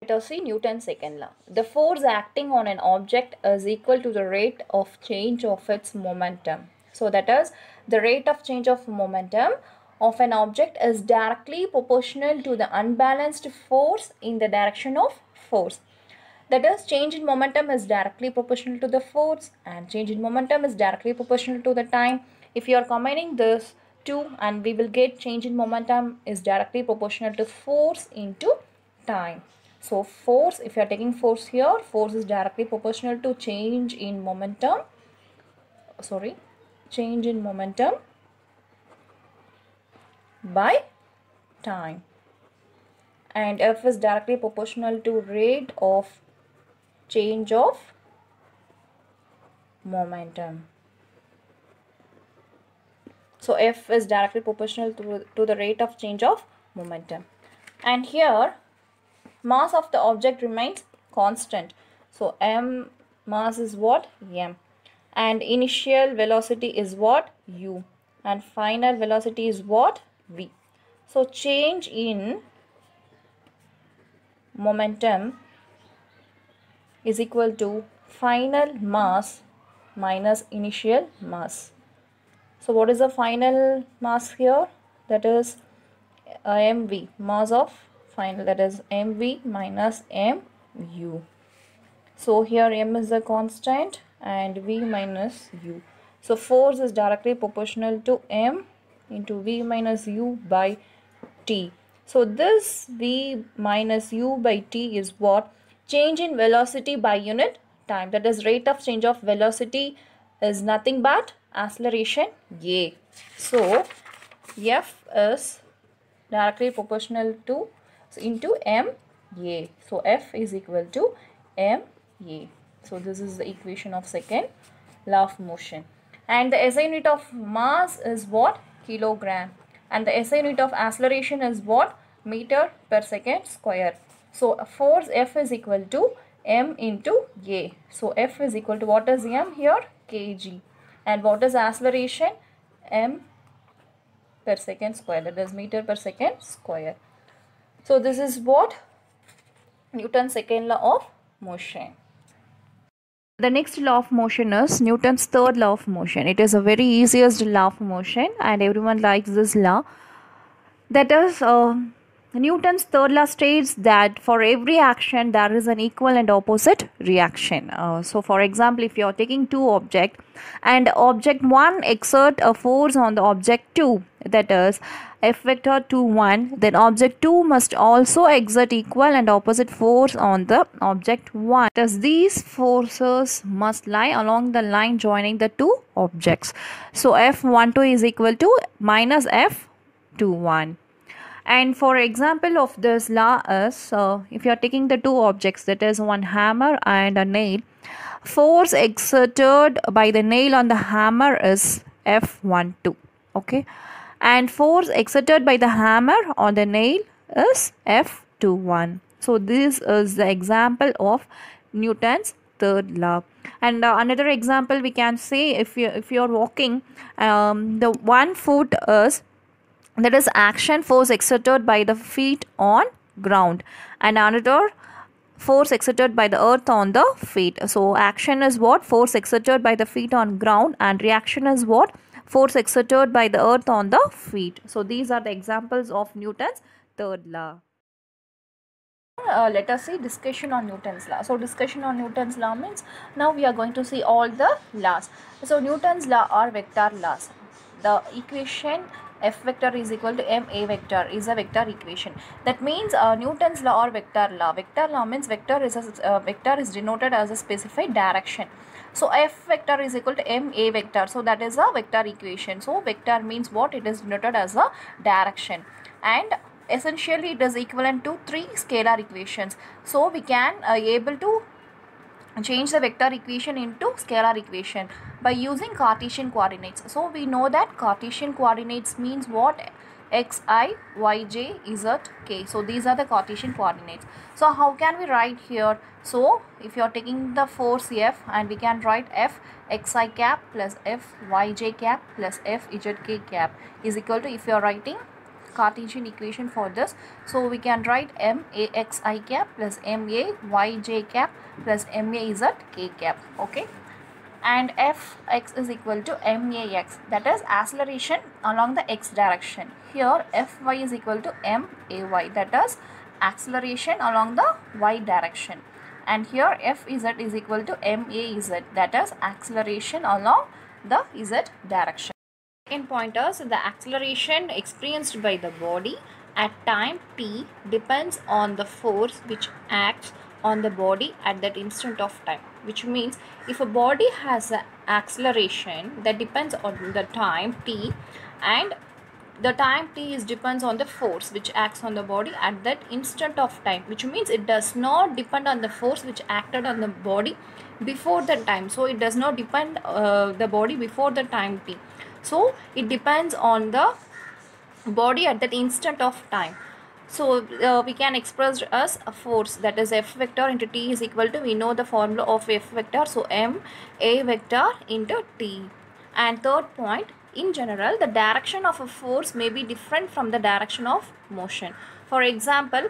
Let us see Newton's second law. The force acting on an object is equal to the rate of change of its momentum. So that is, the rate of change of momentum of an object is directly proportional to the unbalanced force in the direction of force. That is, change in momentum is directly proportional to the force and change in momentum is directly proportional to the time. If you are combining this two, and we will get change in momentum is directly proportional to force into time. So force, if you are taking force here, force is directly proportional to change in momentum, change in momentum by time, and F is directly proportional to rate of change of momentum. So F is directly proportional to the rate of change of momentum. And here mass of the object remains constant. So m mass is what? M. And initial velocity is what? U. And final velocity is what? V. So change in momentum is equal to final mass minus initial mass. So what is the final mass here? That is mv, mass of final, that is mv minus mu. So here m is the constant and v minus u. So force is directly proportional to m into v minus u by t. So this v minus u by t is what? Change in velocity by unit time. That is, rate of change of velocity is nothing but acceleration a. So F is directly proportional to into ma. So F is equal to ma. So this is the equation of second law of motion. And the SI unit of mass is what? Kilogram. And the SI unit of acceleration is what? Meter per second square. So force F is equal to m into a. So F is equal to, what is m here? Kg. And what is acceleration? M per second square, that is meter per second square. So this is what? Newton's second law of motion. The next law of motion is Newton's third law of motion. It is a very easiest law of motion and everyone likes this law. That is, Newton's third law states that for every action there is an equal and opposite reaction. So for example, if you are taking two objects and object 1 exert a force on the object 2, that is F vector 2 1, then object 2 must also exert equal and opposite force on the object 1. Thus these forces must lie along the line joining the two objects. So F12 is equal to minus F21. And for example of this law is, if you are taking the two objects, that is one hammer and a nail, force exerted by the nail on the hammer is F12. Okay, and force exerted by the hammer on the nail is F21. So this is the example of Newton's third law. And another example we can say, if you are walking, the one foot is, that is action force exerted by the feet on ground, and another force exerted by the earth on the feet. So action is what? Force exerted by the feet on ground, and reaction is what? Force exerted by the earth on the feet. So these are the examples of Newton's third law. Let us see discussion on Newton's law. So discussion on Newton's law means now we are going to see all the laws. So Newton's law are vector laws. The equation F vector is equal to ma vector is a vector equation. That means Newton's law or vector law. Vector law means vector is denoted as a specified direction. So F vector is equal to ma vector. So that is a vector equation. So vector means what? It is denoted as a direction, and essentially it is equivalent to three scalar equations. So we can able to change the vector equation into scalar equation by using Cartesian coordinates. So we know that Cartesian coordinates means what? xi, yj, z, k. So these are the Cartesian coordinates. So how can we write here? So if you are taking the force F, and we can write F xi cap plus F yj cap plus F zk cap is equal to, if you are writing Cartesian equation for this. So we can write MAXI cap plus MAYJ cap plus MAZ K cap. Okay. And Fx is equal to max, that is acceleration along the x direction. Here Fy is equal to may, that is acceleration along the y direction. And here Fz is equal to maz, that is acceleration along the z direction. Second point is the acceleration experienced by the body at time t depends on the force which acts on the body at that instant of time, which means if a body has an acceleration that depends on the time t, and the time t is depends on the force which acts on the body at that instant of time, which means it does not depend on the force which acted on the body before the time. So it does not depend the body before the time t. So it depends on the body at that instant of time. So we can express as a force, that is F vector into T is equal to, we know the formula of F vector, so M A vector into T. And third point, in general the direction of a force may be different from the direction of motion. For example,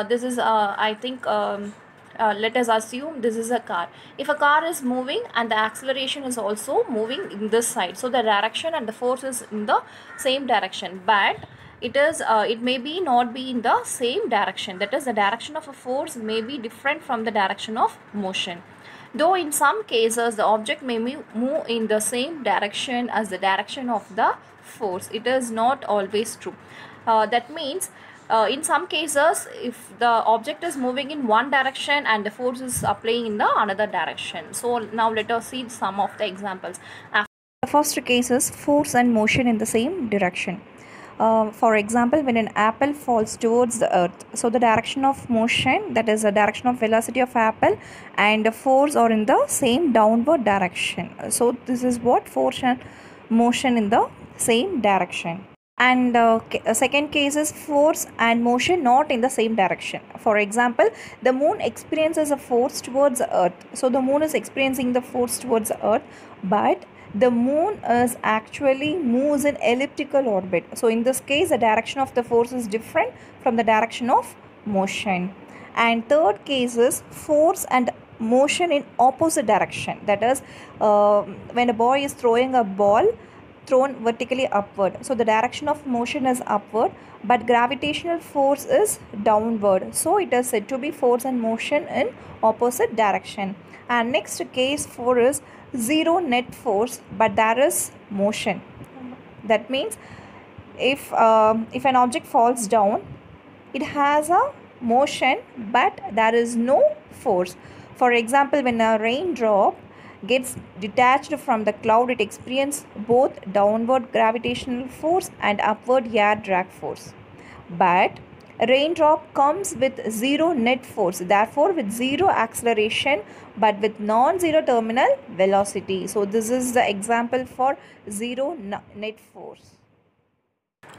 this is I think let us assume this is a car. If a car is moving and the acceleration is also moving in this side, so the direction and the force is in the same direction, but it may be not be in the same direction, that is the direction of a force may be different from the direction of motion. Though in some cases the object may move in the same direction as the direction of the force, it is not always true. That means in some cases if the object is moving in one direction and the force is applying in the another direction. So now let us see some of the examples. The first case is force and motion in the same direction. For example, when an apple falls towards the earth, so the direction of motion, that is the direction of velocity of apple, and the force are in the same downward direction. So this is what force and motion in the same direction. And second case is force and motion not in the same direction. For example, the moon experiences a force towards the earth. So the moon is experiencing the force towards the earth, but the moon is actually moves in elliptical orbit. So in this case the direction of the force is different from the direction of motion. And third case is force and motion in opposite direction. That is when a boy is throwing a ball thrown vertically upward, so the direction of motion is upward but gravitational force is downward, so it is said to be force and motion in opposite direction. And next case 4 is zero net force but there is motion. That means if an object falls down, it has a motion but there is no force. For example, when a raindrop gets detached from the cloud, it experiences both downward gravitational force and upward air drag force. But a raindrop comes with zero net force, therefore with zero acceleration but with non-zero terminal velocity. So this is the example for zero net force.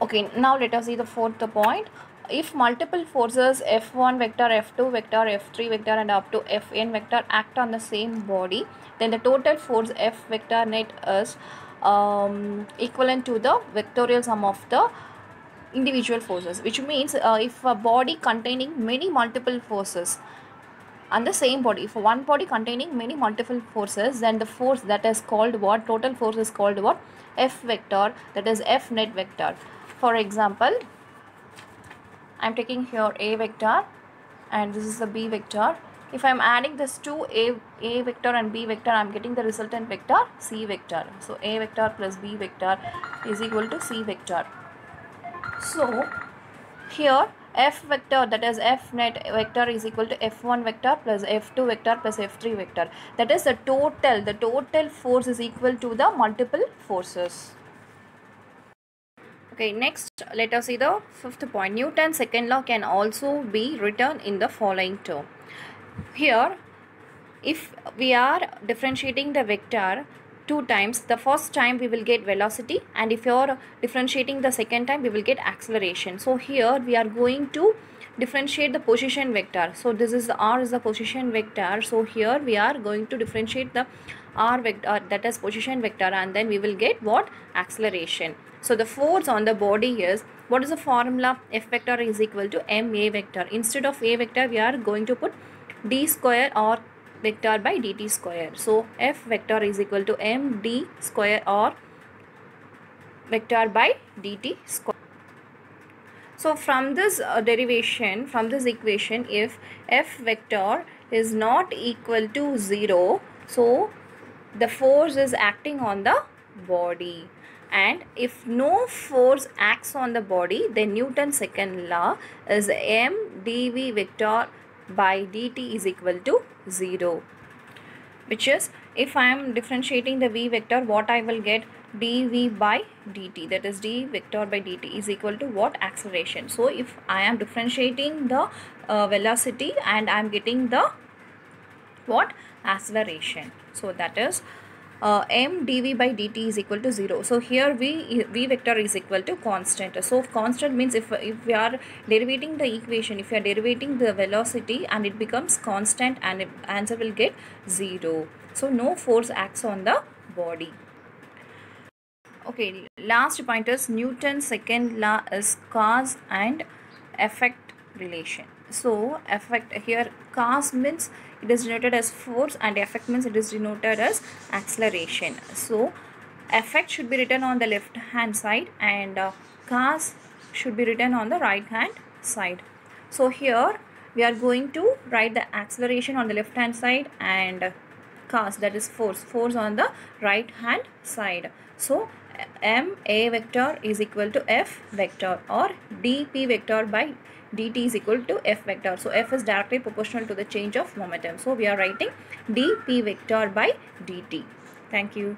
Okay, now let us see the fourth point. If multiple forces F1 vector, F2 vector, F3 vector and up to Fn vector act on the same body, then the total force F vector net is equivalent to the vectorial sum of the individual forces, which means if a body containing many multiple forces on the same body, if one body containing many multiple forces, then the force that is called what? Total force is called what? F vector, that is F net vector. For example, I am taking here A vector and this is the B vector. If I am adding this to A vector and B vector, I am getting the resultant vector C vector. So A vector plus B vector is equal to C vector. So here F vector, that is F net vector, is equal to F1 vector plus F2 vector plus F3 vector. That is the total force is equal to the multiple forces. Okay, next let us see the fifth point. Newton's second law can also be written in the following term. Here, if we are differentiating the vector two times, the first time we will get velocity, and if you are differentiating the second time we will get acceleration. So here we are going to differentiate the position vector. So this is R is the position vector. So here we are going to differentiate the R vector, that is position vector, and then we will get what? Acceleration. So the force on the body is What is the formula? F vector is equal to ma vector. Instead of a vector, we are going to put d square or vector by dt square. So F vector is equal to md square or vector by dt square. So from this derivation, from this equation, if F vector is not equal to 0, so the force is acting on the body, and if no force acts on the body, then Newton's second law is m dv vector by dt is equal to 0, which is, if I am differentiating the v vector, what I will get? Dv by dt, that is d vector by dt is equal to what? Acceleration. So if I am differentiating the velocity and I am getting the what? Acceleration. So that is m dv by dt is equal to 0. So here v vector is equal to constant. So constant means if we are derivating the equation, if we are derivating the velocity and it becomes constant, and answer will get 0. So no force acts on the body. Okay, last point is Newton's second law is cause and effect relation. So effect here, cause means it is denoted as force and effect means it is denoted as acceleration. So effect should be written on the left hand side and cause should be written on the right hand side. So here we are going to write the acceleration on the left hand side and cause, that is force on the right hand side. So ma vector is equal to f vector, or dp vector by dt is equal to f vector. So f is directly proportional to the change of momentum. So we are writing dp vector by dt. Thank you.